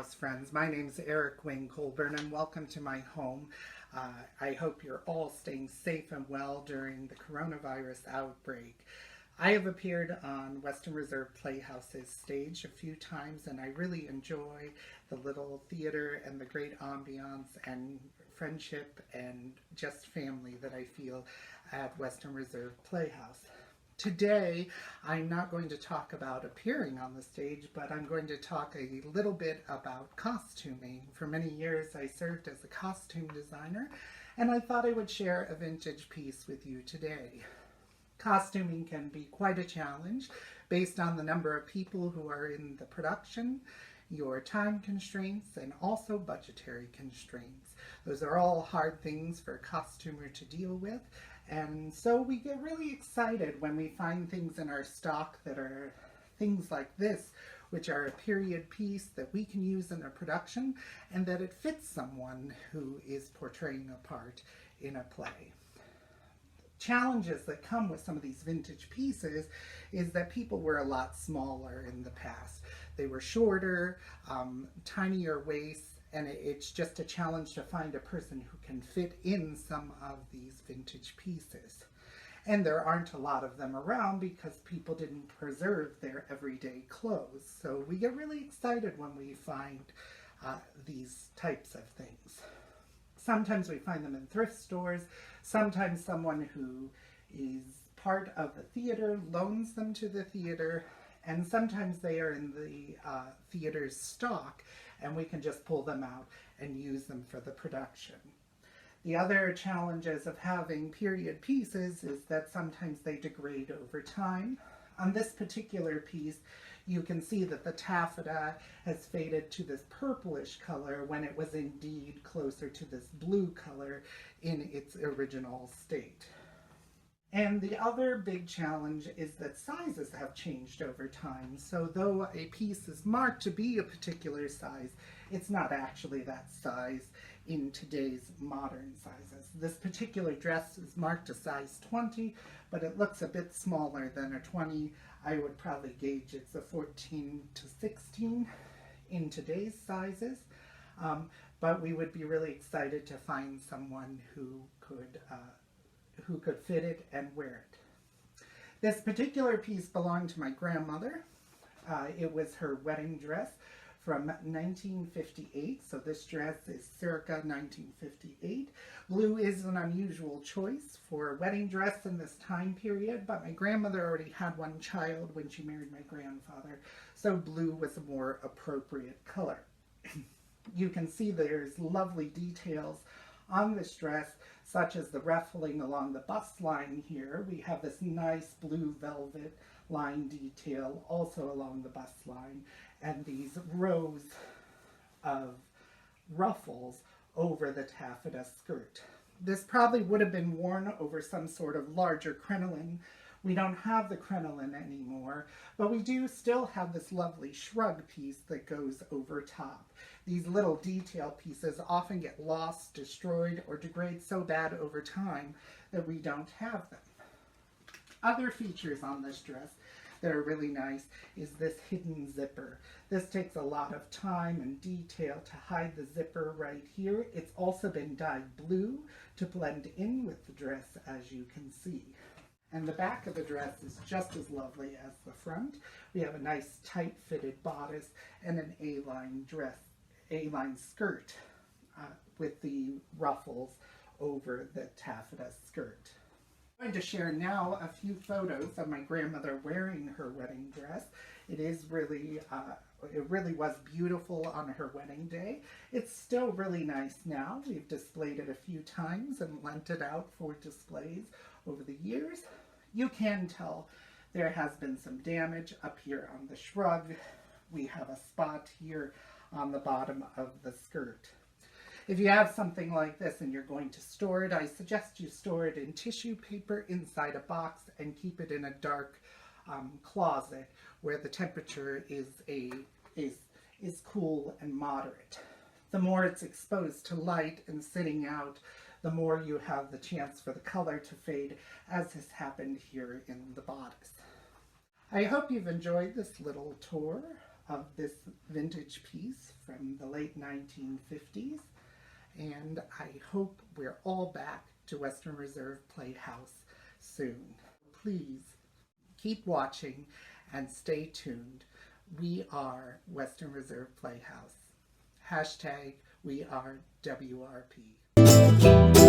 House friends. My name is Eric Coulbourne and welcome to my home. I hope you're all staying safe and well during the coronavirus outbreak. I have appeared on Western Reserve Playhouse's stage a few times, and I really enjoy the little theater and the great ambiance and friendship and just family that I feel at Western Reserve Playhouse. Today, I'm not going to talk about appearing on the stage, but I'm going to talk a little bit about costuming. For many years, I served as a costume designer, and I thought I would share a vintage piece with you today. Costuming can be quite a challenge based on the number of people who are in the production, your time constraints, and also budgetary constraints. Those are all hard things for a costumer to deal with. And so we get really excited when we find things in our stock that are things like this, which are a period piece that we can use in a production and that it fits someone who is portraying a part in a play. Challenges that come with some of these vintage pieces is that people were a lot smaller in the past. They were shorter, tinier waists, and it's just a challenge to find a person who can fit in some of these vintage pieces. And there aren't a lot of them around because people didn't preserve their everyday clothes. So we get really excited when we find these types of things. Sometimes we find them in thrift stores. Sometimes someone who is part of the theater loans them to the theater. And sometimes they are in the theater's stock, and we can just pull them out and use them for the production. The other challenges of having period pieces is that sometimes they degrade over time. On this particular piece, you can see that the taffeta has faded to this purplish color when it was indeed closer to this blue color in its original state. And the other big challenge is that sizes have changed over time. So though a piece is marked to be a particular size, it's not actually that size in today's modern sizes. This particular dress is marked a size 20, but it looks a bit smaller than a 20. I would probably gauge it's a 14 to 16 in today's sizes. But we would be really excited to find someone who could fit it and wear it. This particular piece belonged to my grandmother. It was her wedding dress from 1958, so this dress is circa 1958. Blue is an unusual choice for a wedding dress in this time period, but my grandmother already had one child when she married my grandfather, so blue was a more appropriate color. You can see there's lovely details on this dress, such as the ruffling along the bust line here. We have this nice blue velvet line detail also along the bust line, and these rows of ruffles over the taffeta skirt. This probably would have been worn over some sort of larger crinoline. We don't have the crinoline anymore, but we do still have this lovely shrug piece that goes over top. These little detail pieces often get lost, destroyed, or degrade so bad over time that we don't have them. Other features on this dress that are really nice is this hidden zipper. This takes a lot of time and detail to hide the zipper right here. It's also been dyed blue to blend in with the dress, as you can see. And the back of the dress is just as lovely as the front. We have a nice tight fitted bodice and an A-line skirt with the ruffles over the taffeta skirt. I'm going to share now a few photos of my grandmother wearing her wedding dress. It really was beautiful on her wedding day. It's still really nice now. We've displayed it a few times and lent it out for displays over the years. You can tell there has been some damage up here on the shrug. We have a spot here on the bottom of the skirt. If you have something like this and you're going to store it, I suggest you store it in tissue paper inside a box and keep it in a dark closet where the temperature is cool and moderate. The more it's exposed to light and sitting out, the more you have the chance for the color to fade, as has happened here in the bodice. I hope you've enjoyed this little tour of this vintage piece from the late 1950s. And I hope we're all back to Western Reserve Playhouse soon. Please keep watching and stay tuned. We are Western Reserve Playhouse. Hashtag we are WRP.